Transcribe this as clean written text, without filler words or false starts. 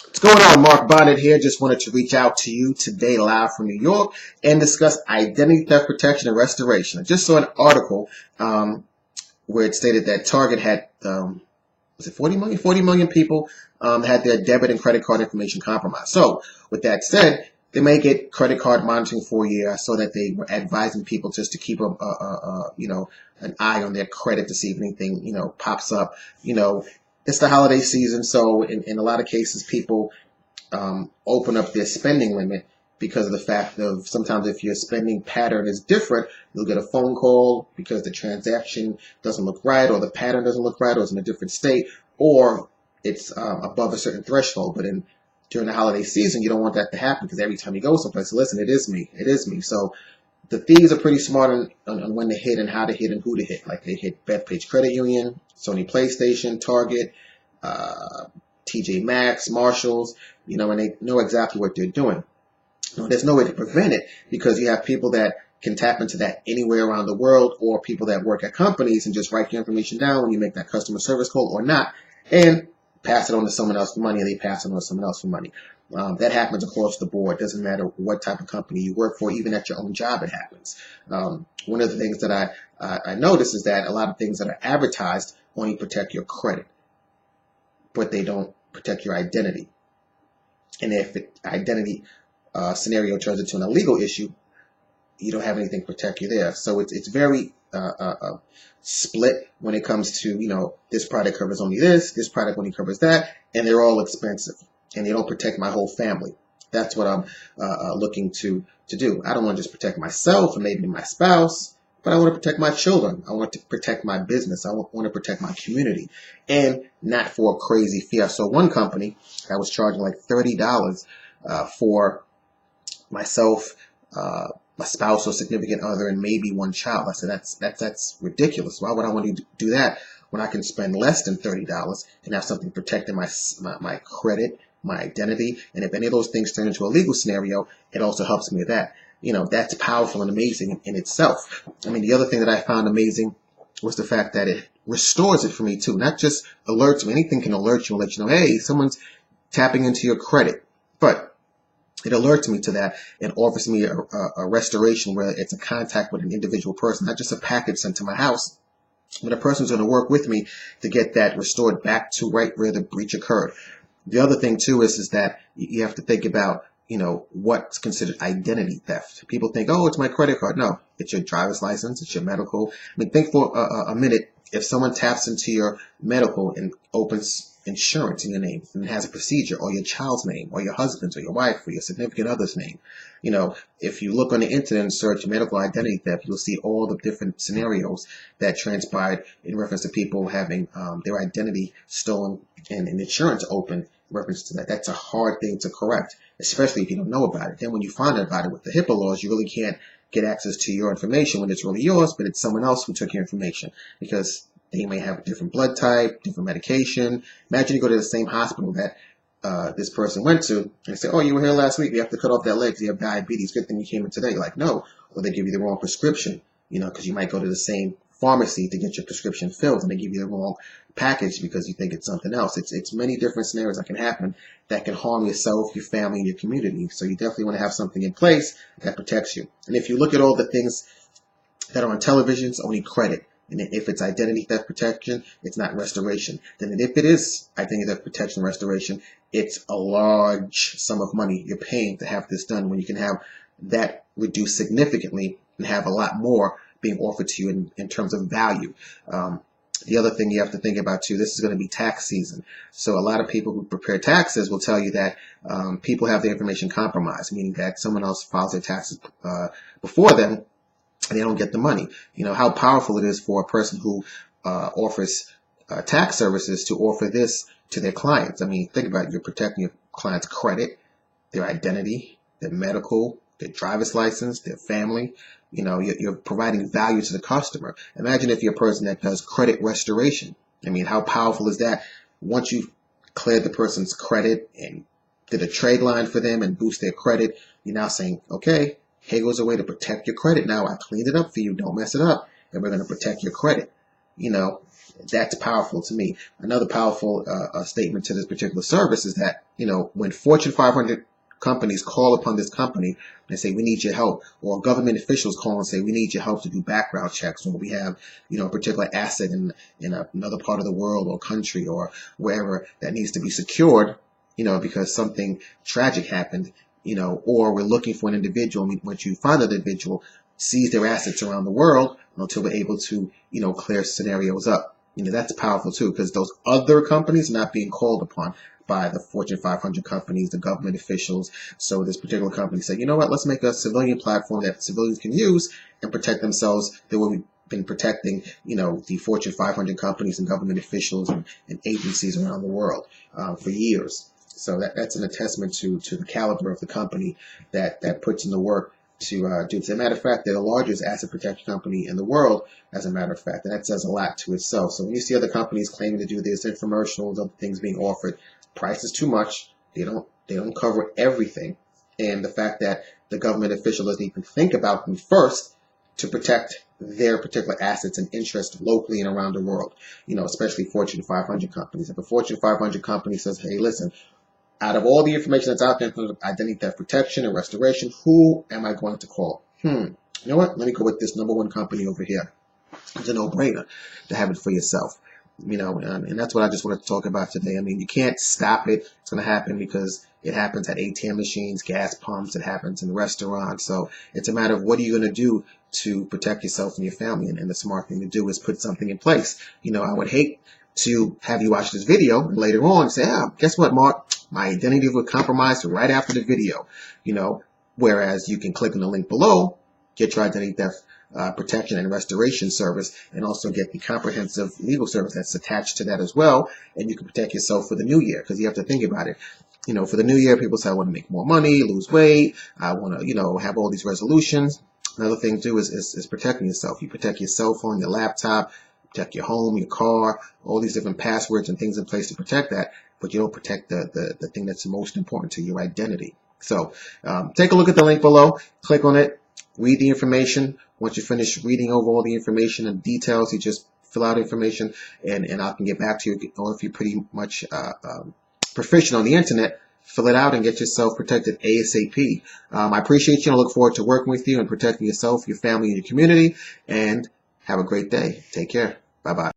What's going on? Mark Bonnet here. Just wanted to reach out to you today live from New York and discuss identity theft protection and restoration. I just saw an article where it stated that Target had, was it 40 million? 40 million people had their debit and credit card information compromised. So with that said, they may get credit card monitoring for a year. I saw that they were advising people just to keep an eye on their credit to see if anything, pops up. It's the holiday season, so in a lot of cases, people open up their spending limit because of the fact of sometimes if your spending pattern is different, you'll get a phone call because the transaction doesn't look right, or the pattern doesn't look right, or it's in a different state, or it's above a certain threshold. But during the holiday season, you don't want that to happen because every time you go someplace, listen, it is me. So the thieves are pretty smart on when to hit and how to hit and who to hit. Like they hit Bethpage Credit Union, Sony PlayStation, Target, TJ Maxx, Marshalls, and they know exactly what they're doing. There's no way to prevent it because you have people that can tap into that anywhere around the world, or people that work at companies and just write your information down when you make that customer service call or not, and pass it on to someone else for money, and they pass it on to someone else for money. That happens across the board. It doesn't matter what type of company you work for, even at your own job, it happens. One of the things that I notice is that a lot of things that are advertised only protect your credit, but they don't protect your identity. And if the identity scenario turns into an illegal issue, you don't have anything to protect you there. So it's very split when it comes to, this product covers only this product only covers that, and they're all expensive, and they don't protect my whole family. That's what I'm looking to do. I don't want to just protect myself and maybe my spouse, but I want to protect my children. I want to protect my business. I want to protect my community, and not for a crazy fee. I saw one company that was charging like $30 for myself, my spouse or significant other, and maybe one child. I said, that's ridiculous. Why would I want to do that when I can spend less than $30 and have something protecting my credit, my identity? And if any of those things turn into a legal scenario, it also helps me with that. That's powerful and amazing in itself. I mean, the other thing that I found amazing was the fact that it restores it for me too. Not just alerts me. Anything can alert you and let you know, hey, someone's tapping into your credit. But it alerts me to that and offers me a restoration where it's a contact with an individual person, not just a package sent to my house, but a person's going to work with me to get that restored back to right where the breach occurred. The other thing too is that you have to think about, what's considered identity theft. People think, oh, it's my credit card. No, it's your driver's license. It's your medical. I mean, think for a minute. If someone taps into your medical and opens insurance in your name and has a procedure, or your child's name, or your husband's, or your wife, or your significant other's name, if you look on the internet and search medical identity theft, you'll see all the different scenarios that transpired in reference to people having their identity stolen and insurance open in reference to that. That's a hard thing to correct, especially if you don't know about it. Then when you find out about it with the HIPAA laws, you really can't get access to your information when it's really yours, but it's someone else who took your information, because they may have a different blood type, different medication. Imagine you go to the same hospital that this person went to and say, oh, you were here last week. We have to cut off that leg because you have diabetes. Good thing you came in today. You're like, no. Or they give you the wrong prescription, because you might go to the same pharmacy to get your prescription filled, and they give you the wrong package because you think it's something else. It's many different scenarios that can happen that can harm yourself, your family, and your community. So you definitely want to have something in place that protects you. And if you look at all the things that are on television, it's only credit. And if it's identity theft protection, it's not restoration. Then if it is identity theft protection restoration, it's a large sum of money you're paying to have this done, when you can have that reduced significantly and have a lot more being offered to you in terms of value. The other thing you have to think about too, this is going to be tax season. So a lot of people who prepare taxes will tell you that people have their information compromised, meaning that someone else files their taxes before them, and they don't get the money. How powerful it is for a person who offers tax services to offer this to their clients. I mean, think about it. You're protecting your client's credit, their identity, their medical, their driver's license, their family. You're providing value to the customer. Imagine if you're a person that does credit restoration. I mean, how powerful is that? Once you've cleared the person's credit and did a trade line for them and boost their credit, you're now saying, okay, here goes a way to protect your credit. Now I cleaned it up for you. Don't mess it up. And we're going to protect your credit. That's powerful to me. Another powerful statement to this particular service is that when Fortune 500 companies call upon this company and say, we need your help, or government officials call and say, we need your help to do background checks, or we have, a particular asset in another part of the world or country or wherever that needs to be secured, because something tragic happened, or we're looking for an individual. I mean, once you find an individual, seize their assets around the world until we're able to, clear scenarios up. That's powerful too, because those other companies are not being called upon by the Fortune 500 companies, the government officials. So this particular company said, you know what, let's make a civilian platform that civilians can use and protect themselves the way we've been protecting, the Fortune 500 companies and government officials and agencies around the world for years. So that's an attestament to the caliber of the company that puts in the work to do. As a matter of fact, they're the largest asset protection company in the world, as a matter of fact, and that says a lot to itself. So when you see other companies claiming to do this, infomercials, other things being offered, price is too much. They don't cover everything, and the fact that the government official doesn't even think about them first to protect their particular assets and interests locally and around the world, especially Fortune 500 companies. If a Fortune 500 company says, hey, listen, out of all the information that's out there in terms of identity theft protection and restoration, who am I going to call? You know what? Let me go with this number one company over here. It's a no-brainer to have it for yourself. And that's what I just wanted to talk about today. I mean, you can't stop it. It's going to happen because it happens at ATM machines, gas pumps. It happens in restaurants. So it's a matter of what are you going to do to protect yourself and your family. And the smart thing to do is put something in place. I would hate to have you watch this video and later on say, guess what, Mark? My identity was compromised right after the video. Whereas you can click on the link below, get your identity theft protection and restoration service, and also get the comprehensive legal service that's attached to that as well. And you can protect yourself for the new year, because you have to think about it. For the new year, people say, I want to make more money, lose weight. I want to, have all these resolutions. Another thing too is protecting yourself. You protect your cell phone, your laptop, protect your home, your car, all these different passwords and things in place to protect that, but you don't protect the thing that's most important to your identity. So take a look at the link below, click on it, read the information. Once you finish reading over all the information and details, you just fill out information and I can get back to you. Or if you're pretty much proficient on the internet, fill it out and get yourself protected ASAP. I appreciate you and I look forward to working with you and protecting yourself, your family, and your community. And have a great day. Take care. Bye-bye.